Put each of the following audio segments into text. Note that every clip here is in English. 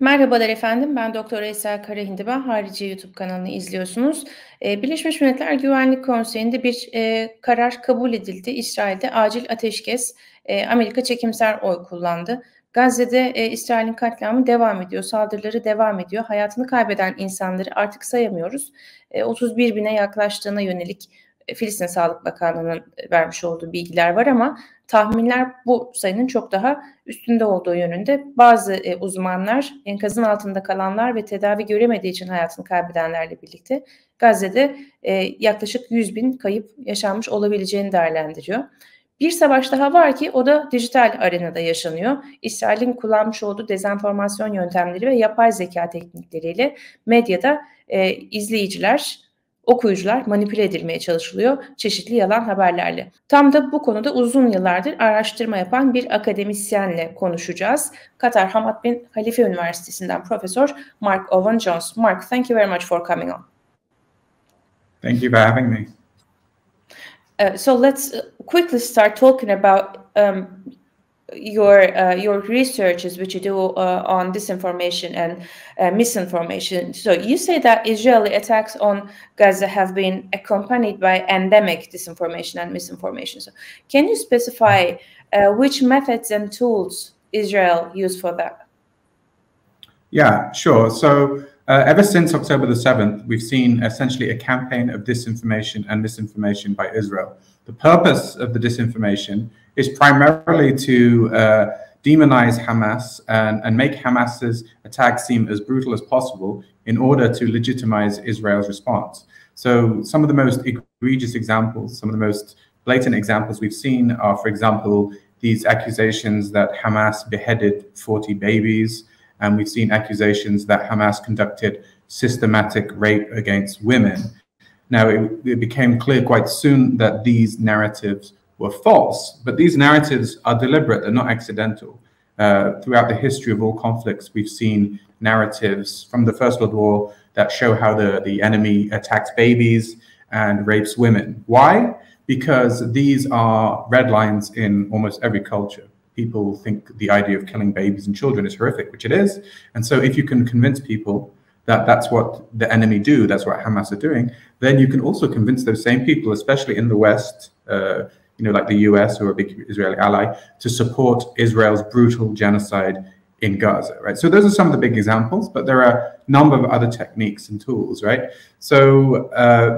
Merhabalar efendim, ben Doktor Esra Karahindiba'nın Harici'ye YouTube kanalını izliyorsunuz. Birleşmiş Milletler Güvenlik Konseyi'nde bir karar kabul edildi. İsrail'de acil ateşkes, Amerika çekimser oy kullandı. Gazze'de İsrail'in katliamı devam ediyor, saldırıları devam ediyor. Hayatını kaybeden insanları artık sayamıyoruz. 31 bine yaklaştığına yönelik Filistin Sağlık Bakanlığı'nın vermiş olduğu bilgiler var ama tahminler bu sayının çok daha üstünde olduğu yönünde. Bazı uzmanlar enkazın altında kalanlar ve tedavi göremediği için hayatını kaybedenlerle birlikte Gazze'de yaklaşık 100 bin kayıp yaşanmış olabileceğini değerlendiriyor. Bir savaş daha var ki o da dijital arenada yaşanıyor. İsrail'in kullanmış olduğu dezenformasyon yöntemleri ve yapay zeka teknikleriyle medyada izleyiciler, okuyucular manipüle edilmeye çalışılıyor çeşitli yalan haberlerle. Tam da bu konuda uzun yıllardır araştırma yapan bir akademisyenle konuşacağız. Katar Hamad bin Halife Üniversitesi'nden Profesör Marc Owen Jones. Marc, thank you very much for coming on. Thank you for having me. So let's quickly start talking about your researches which you do on disinformation and misinformation. So you say that Israeli attacks on Gaza have been accompanied by endemic disinformation and misinformation. So can you specify which methods and tools Israel used for that? Yeah, sure. So ever since October the 7th, we've seen essentially a campaign of disinformation and misinformation by Israel. The purpose of the disinformation is primarily to demonize Hamas and make Hamas's attack seem as brutal as possible in order to legitimize Israel's response. So some of the most egregious examples, some of the most blatant examples we've seen are, for example, these accusations that Hamas beheaded 40 babies, and we've seen accusations that Hamas conducted systematic rape against women. Now, it became clear quite soon that these narratives were false, but these narratives are deliberate, they're not accidental. Throughout the history of all conflicts, we've seen narratives from the First World War that show how the enemy attacks babies and rapes women. Why? Because these are red lines in almost every culture. People think the idea of killing babies and children is horrific, which it is. And so if you can convince people that that's what the enemy do, that's what Hamas are doing, then you can also convince those same people, especially in the West, like the US, who are a big Israeli ally, to support Israel's brutal genocide in Gaza, right? So those are some of the big examples, but there are a number of other techniques and tools, right? So,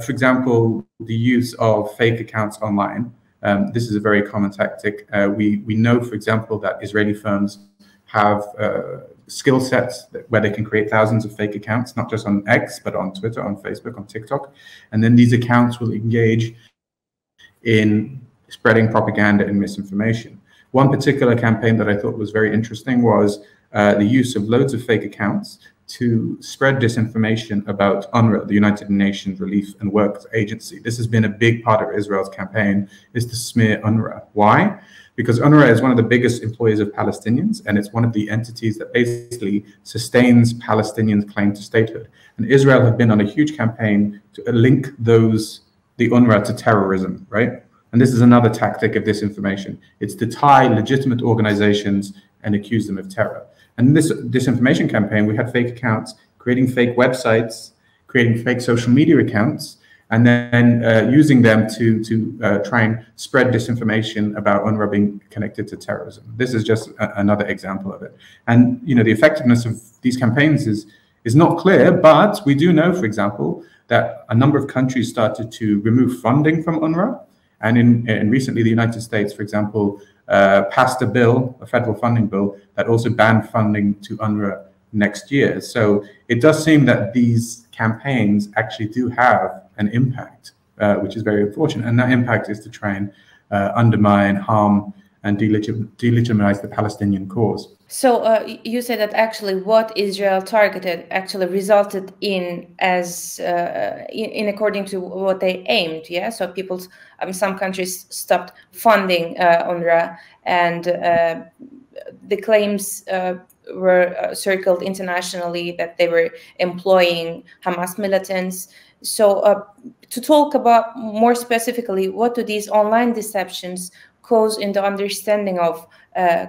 for example, the use of fake accounts online. This is a very common tactic. We know, for example, that Israeli firms have skill sets where they can create thousands of fake accounts, not just on X, but on Twitter, on Facebook, on TikTok. And then these accounts will engage in spreading propaganda and misinformation. One particular campaign that I thought was very interesting was the use of loads of fake accounts to spread disinformation about UNRWA, the United Nations Relief and Works Agency. This has been a big part of Israel's campaign, is to smear UNRWA. Why? Because UNRWA is one of the biggest employers of Palestinians, and it's one of the entities that basically sustains Palestinians' claim to statehood. And Israel have been on a huge campaign to link the UNRWA to terrorism, right? And this is another tactic of disinformation. It's to tie legitimate organizations and accuse them of terror. And in this disinformation campaign, we had fake accounts, creating fake websites, creating fake social media accounts, and then using them to try and spread disinformation about UNRWA being connected to terrorism. This is just another example of it. And the effectiveness of these campaigns is not clear, but we do know, for example, that a number of countries started to remove funding from UNRWA. And recently, the United States, for example, passed a bill, a federal funding bill, that also banned funding to UNRWA next year. So it does seem that these campaigns actually do have an impact, which is very unfortunate. And that impact is to try and undermine, harm, and delegitimize the Palestinian cause. So you said that actually what Israel targeted actually resulted in according to what they aimed, yeah? So some countries stopped funding UNRWA, and the claims were circled internationally that they were employing Hamas militants. So to talk about more specifically, what do these online deceptions cause in the understanding of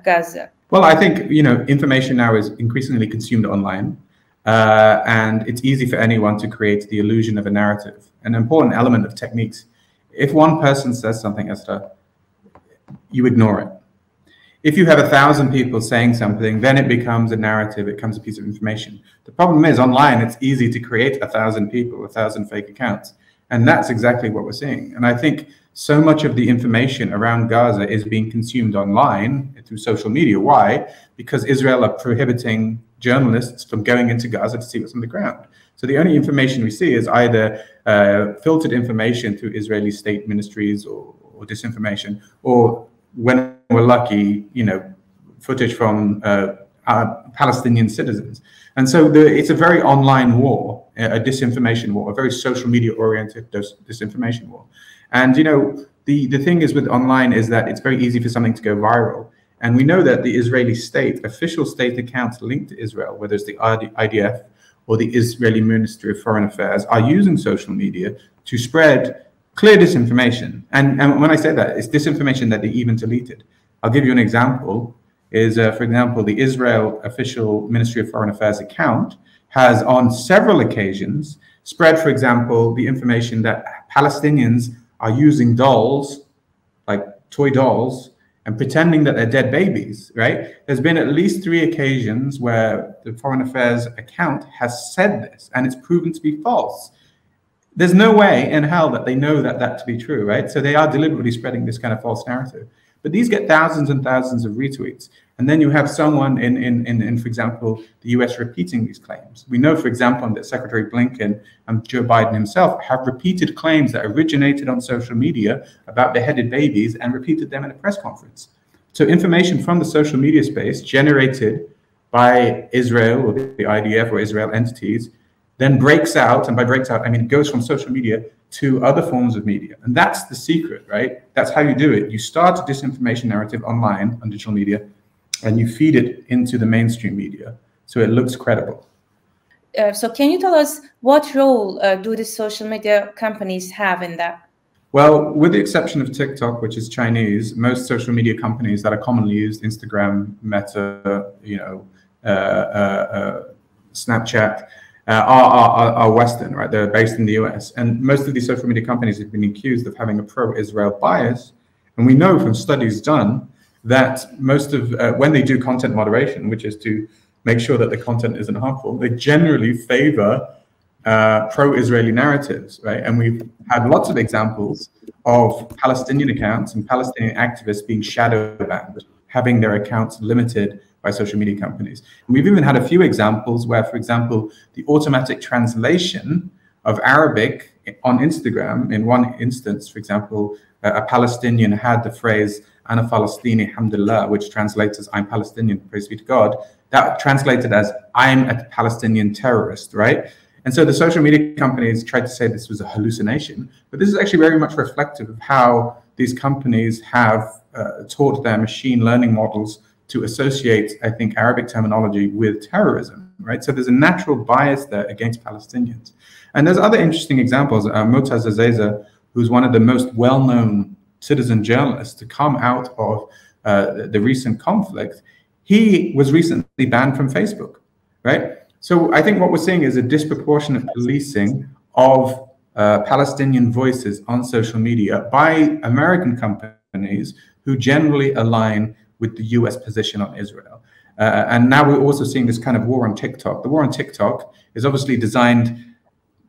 Gaza? Well, I think, information now is increasingly consumed online, and it's easy for anyone to create the illusion of a narrative. An important element of techniques: if one person says something, Esther, you ignore it. If you have 1,000 people saying something, then it becomes a narrative, it becomes a piece of information. The problem is, online, it's easy to create 1,000 people, 1,000 fake accounts. And that's exactly what we're seeing. And I think so much of the information around Gaza is being consumed online through social media. Why? Because Israel are prohibiting journalists from going into Gaza to see what's on the ground. So the only information we see is either filtered information through Israeli state ministries or disinformation, or when we're lucky, footage from Palestinian citizens. And so it's a very online war, a disinformation war, a very social media oriented disinformation war. And, the thing is with online is that it's very easy for something to go viral. And we know that the Israeli state, official state accounts linked to Israel, whether it's the IDF or the Israeli Ministry of Foreign Affairs, are using social media to spread clear disinformation. And when I say that, it's disinformation that they even deleted. I'll give you an example. For example, the Israel official Ministry of Foreign Affairs account has on several occasions spread, for example, the information that Palestinians are using dolls, like toy dolls, and pretending that they're dead babies, right? There's been at least 3 occasions where the Foreign Affairs account has said this, and it's proven to be false. There's no way in hell that they know that to be true, right? So they are deliberately spreading this kind of false narrative. But these get thousands and thousands of retweets. And then you have someone in for example, the US repeating these claims. We know, for example, that Secretary Blinken and Joe Biden himself have repeated claims that originated on social media about beheaded babies and repeated them in a press conference. So information from the social media space generated by Israel or the IDF or Israel entities then breaks out, and by breaks out, I mean goes from social media to other forms of media. And that's the secret, right? That's how you do it. You start a disinformation narrative online on digital media, and you feed it into the mainstream media, so it looks credible. So can you tell us what role do the social media companies have in that? Well, with the exception of TikTok, which is Chinese, most social media companies that are commonly used, Instagram, Meta, Snapchat, are Western, right? They're based in the US. And most of these social media companies have been accused of having a pro-Israel bias. And we know from studies done that most of, when they do content moderation, which is to make sure that the content isn't harmful, they generally favor pro-Israeli narratives, right? And we've had lots of examples of Palestinian accounts and Palestinian activists being shadow banned, having their accounts limited by social media companies. And we've even had a few examples where, for example, the automatic translation of Arabic on Instagram, in one instance, for example, a Palestinian had the phrase, Ana Falastini, alhamdulillah, which translates as I'm Palestinian, praise be to God. That translated as I'm a Palestinian terrorist, right? And so the social media companies tried to say this was a hallucination, but this is actually very much reflective of how these companies have taught their machine learning models to associate, I think, Arabic terminology with terrorism, right? So there's a natural bias there against Palestinians. And there's other interesting examples. Motaz Azeza, who's one of the most well-known citizen journalists to come out of the recent conflict, he was recently banned from Facebook, right? So I think what we're seeing is a disproportionate policing of Palestinian voices on social media by American companies who generally align with the US position on Israel. And now we're also seeing this kind of war on TikTok. The war on TikTok is obviously designed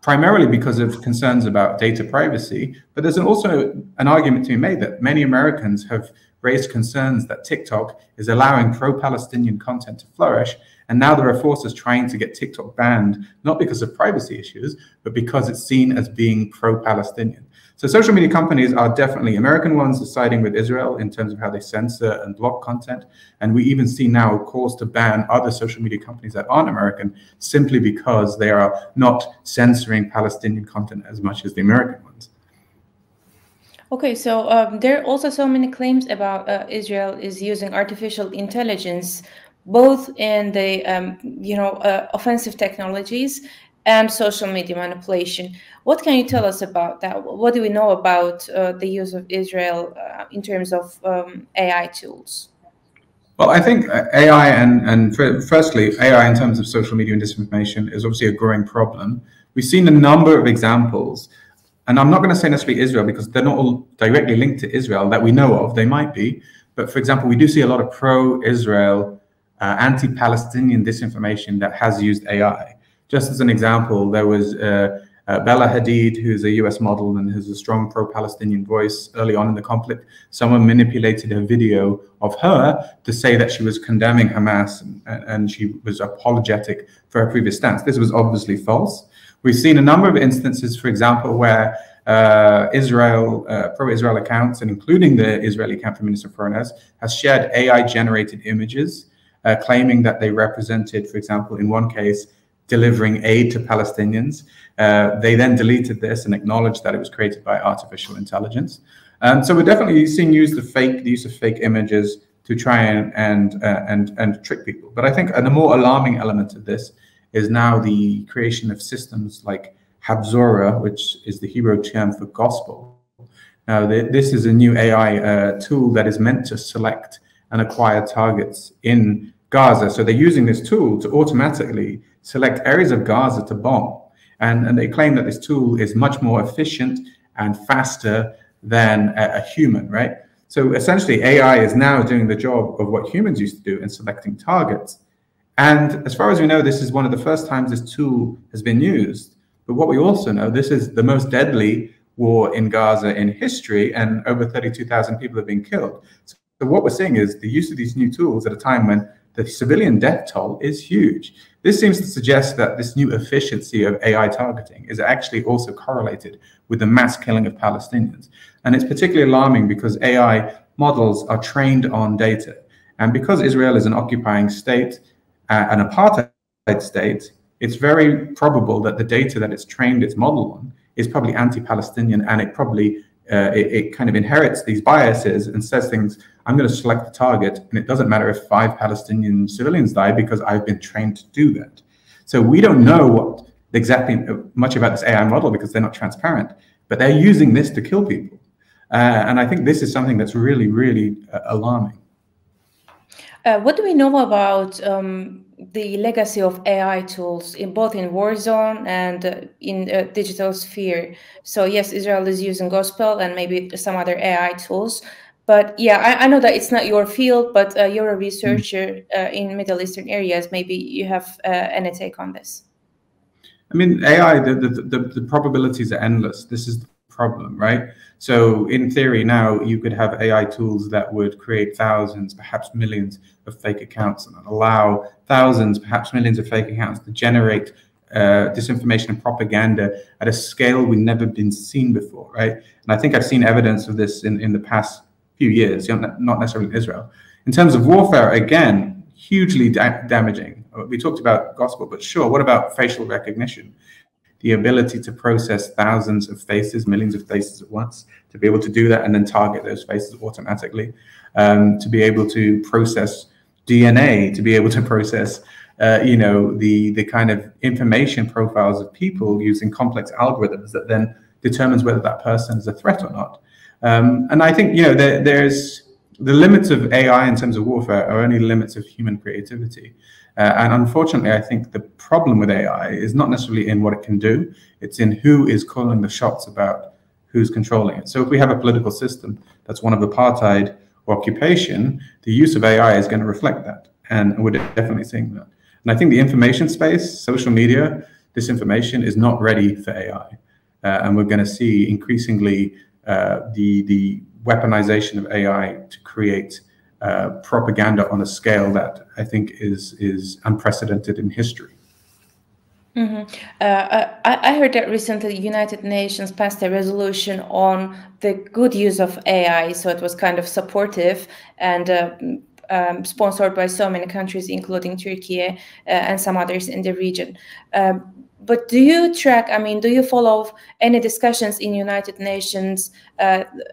primarily because of concerns about data privacy, but there's also an argument to be made that many Americans have raised concerns that TikTok is allowing pro-Palestinian content to flourish. And now there are forces trying to get TikTok banned, not because of privacy issues, but because it's seen as being pro-Palestinian. So social media companies are definitely, American ones are siding with Israel in terms of how they censor and block content. And we even see now calls to ban other social media companies that aren't American simply because they are not censoring Palestinian content as much as the American ones. Okay, so there are also so many claims about Israel is using artificial intelligence, both in the offensive technologies and social media manipulation. What can you tell us about that? What do we know about the use of Israel in terms of AI tools? Well, I think AI firstly, AI in terms of social media and disinformation is obviously a growing problem. We've seen a number of examples, and I'm not going to say necessarily Israel because they're not all directly linked to Israel that we know of. They might be, but for example, we do see a lot of pro-Israel, anti-Palestinian disinformation that has used AI. Just as an example, there was Bella Hadid, who's a US model and has a strong pro-Palestinian voice early on in the conflict. Someone manipulated a video of her to say that she was condemning Hamas and she was apologetic for her previous stance. This was obviously false. We've seen a number of instances, for example, where pro-Israel accounts, and including the Israeli Cabinet Minister of Foreign Affairs, has shared AI-generated images, claiming that they represented, for example, in one case, delivering aid to Palestinians. They then deleted this and acknowledged that it was created by artificial intelligence. So we're definitely seeing the use of fake images to try and trick people. But I think a more alarming element of this is now the creation of systems like Habzora, which is the Hebrew term for gospel. Now, this is a new AI tool that is meant to select and acquire targets in Gaza. So they're using this tool to automatically select areas of Gaza to bomb. And they claim that this tool is much more efficient and faster than a human, right? So essentially, AI is now doing the job of what humans used to do in selecting targets. And as far as we know, this is one of the first times this tool has been used. But what we also know, this is the most deadly war in Gaza in history, and over 32,000 people have been killed. So what we're seeing is the use of these new tools at a time when the civilian death toll is huge. This seems to suggest that this new efficiency of AI targeting is actually also correlated with the mass killing of Palestinians. And it's particularly alarming because AI models are trained on data. And because Israel is an occupying state, an apartheid state, it's very probable that the data that it's trained its model on is probably anti-Palestinian, and it probably it kind of inherits these biases and says things, I'm going to select the target, and it doesn't matter if 5 Palestinian civilians die because I've been trained to do that. So we don't know what exactly much about this AI model because they're not transparent, but they're using this to kill people. And I think this is something that's really, really alarming. What do we know about the legacy of AI tools in both in war zone and in digital sphere? So yes, Israel is using gospel and maybe some other AI tools, but yeah, I know that it's not your field, but you're a researcher in Middle Eastern areas. Maybe you have any take on this. I mean, AI, the probabilities are endless. This is the problem, right? So in theory now, you could have AI tools that would create thousands, perhaps millions of fake accounts and allow thousands, perhaps millions of fake accounts to generate disinformation and propaganda at a scale we've never been seen before, right? And I think I've seen evidence of this in the past few years, not necessarily in Israel. In terms of warfare, again, hugely damaging. We talked about gospel, but sure, what about facial recognition? The ability to process thousands of faces, millions of faces at once, to be able to do that and then target those faces automatically, to be able to process DNA, to be able to process, the kind of information profiles of people using complex algorithms that then determines whether that person is a threat or not. And I think, there's the limits of AI in terms of warfare are only the limits of human creativity. And unfortunately, I think the problem with AI is not necessarily in what it can do, it's in who is calling the shots about who's controlling it. So if we have a political system that's one of apartheid or occupation, the use of AI is going to reflect that. And we're definitely seeing that. And I think the information space, social media, disinformation is not ready for AI. And we're going to see increasingly the weaponization of AI to create propaganda on a scale that I think is unprecedented in history. Mm-hmm. I heard that recently the United Nations passed a resolution on the good use of AI, so it was kind of supportive and sponsored by so many countries, including Turkey and some others in the region. But do you do you follow any discussions in United Nations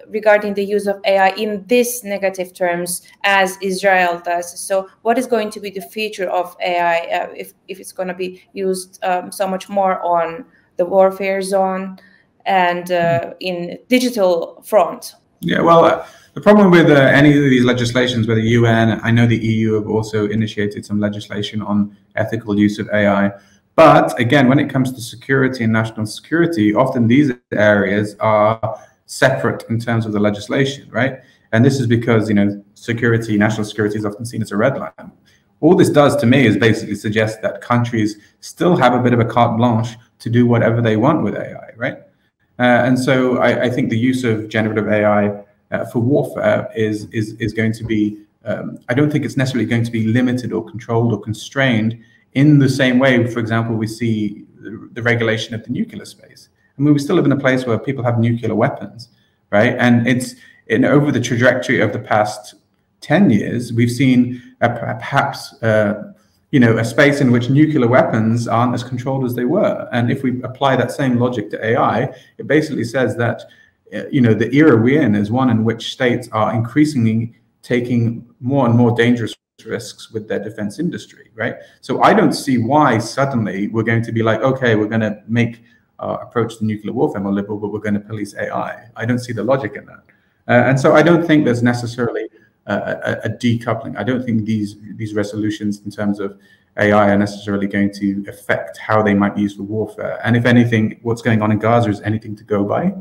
regarding the use of AI in this negative terms as Israel does? So what is going to be the future of AI if it's going to be used so much more on the warfare zone and in digital front? Yeah, well, the problem with any of these legislations, whether UN, I know the EU have also initiated some legislation on ethical use of AI. But again, when it comes to security and national security, often these areas are separate in terms of the legislation, right? And this is because, security, national security is often seen as a red line. All this does to me is basically suggest that countries still have a bit of a carte blanche to do whatever they want with AI, right? And so I think the use of generative AI for warfare is going to be, I don't think it's necessarily going to be limited or controlled or constrained in the same way, for example, we see the regulation of the nuclear space. I mean, we still live in a place where people have nuclear weapons, right? And over the trajectory of the past 10 years, we've seen perhaps, a space in which nuclear weapons aren't as controlled as they were. And if we apply that same logic to AI, it basically says that, the era we're in is one in which states are increasingly taking more and more dangerous risks with their defense industry, right? So I don't see why suddenly we're going to be like, okay, we're going to make our approach to nuclear warfare more liberal, but we're going to police AI. I don't see the logic in that. And so I don't think there's necessarily a decoupling. I don't think these resolutions in terms of AI are necessarily going to affect how they might be used for warfare. And if anything, what's going on in Gaza is anything to go by,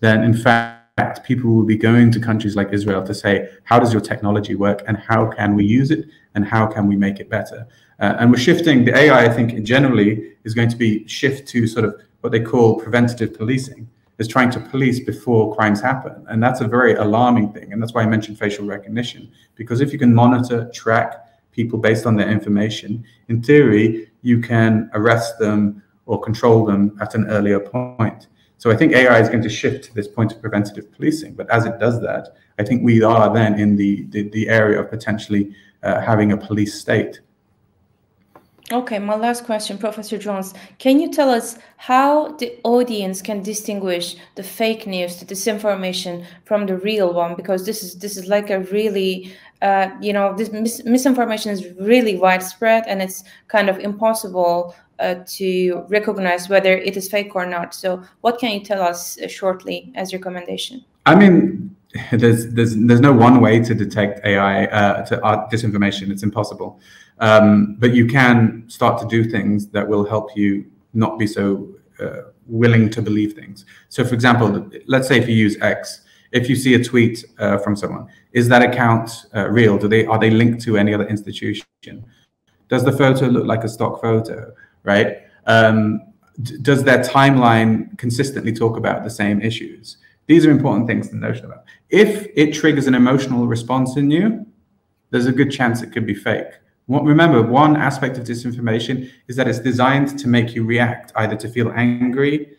then in fact, people will be going to countries like Israel to say, how does your technology work and how can we use it and how can we make it better? And we're shifting, the AI, I think, generally is going to be shift to sort of what they call preventative policing, is trying to police before crimes happen. And that's a very alarming thing. And that's why I mentioned facial recognition, because if you can monitor, track people based on their information, in theory, you can arrest them or control them at an earlier point. So I think AI is going to shift to this point of preventative policing. But as it does that, I think we are then in the area of potentially having a police state. Okay, my last question, Professor Jones. Can you tell us how the audience can distinguish the fake news, the disinformation from the real one? Because this is like a really, this misinformation is really widespread, and it's kind of impossible to recognize whether it is fake or not. So, what can you tell us shortly as recommendation? I mean, there's no one way to detect AI disinformation. It's impossible. But you can start to do things that will help you not be so willing to believe things. So, for example, let's say if you use X, if you see a tweet from someone, is that account real? Are they linked to any other institution? Does the photo look like a stock photo? Right? Does their timeline consistently talk about the same issues? These are important things to know about. If it triggers an emotional response in you, there's a good chance it could be fake. Remember, one aspect of disinformation is that it's designed to make you react, either to feel angry,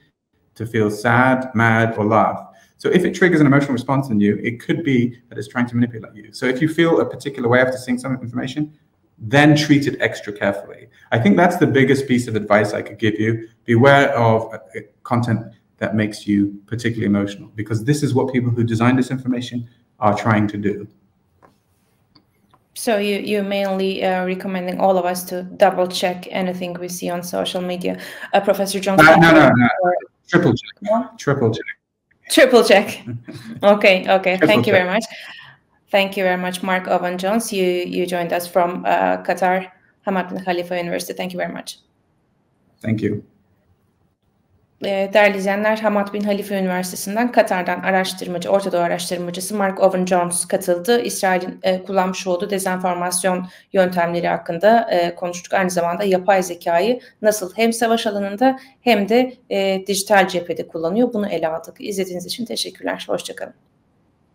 to feel sad, mad, or laugh. So if it triggers an emotional response in you, it could be that it's trying to manipulate you. So if you feel a particular way after seeing some information, then treat it extra carefully. I think that's the biggest piece of advice I could give you. Beware of content that makes you particularly emotional, because this is what people who design this information are trying to do. So you're mainly recommending all of us to double check anything we see on social media. Professor Jones? No. Triple check. No? Triple check. Triple check. Okay. Thank you check. very much. Thank you very much, Marc Owen Jones. You joined us from Qatar, Hamad bin Khalifa University. Thank you very much. Thank you. Değerli izleyenler, Hamad bin Khalifa Üniversitesi'nden Katar'dan araştırmacı, Orta Doğu araştırmacısı Marc Owen Jones katıldı. İsrail'in kullanmış olduğu dezenformasyon yöntemleri hakkında konuştuk. Aynı zamanda yapay zekayı nasıl hem savaş alanında hem de dijital cephede kullanıyor. Bunu ele aldık. İzlediğiniz için teşekkürler. Hoşça kalın.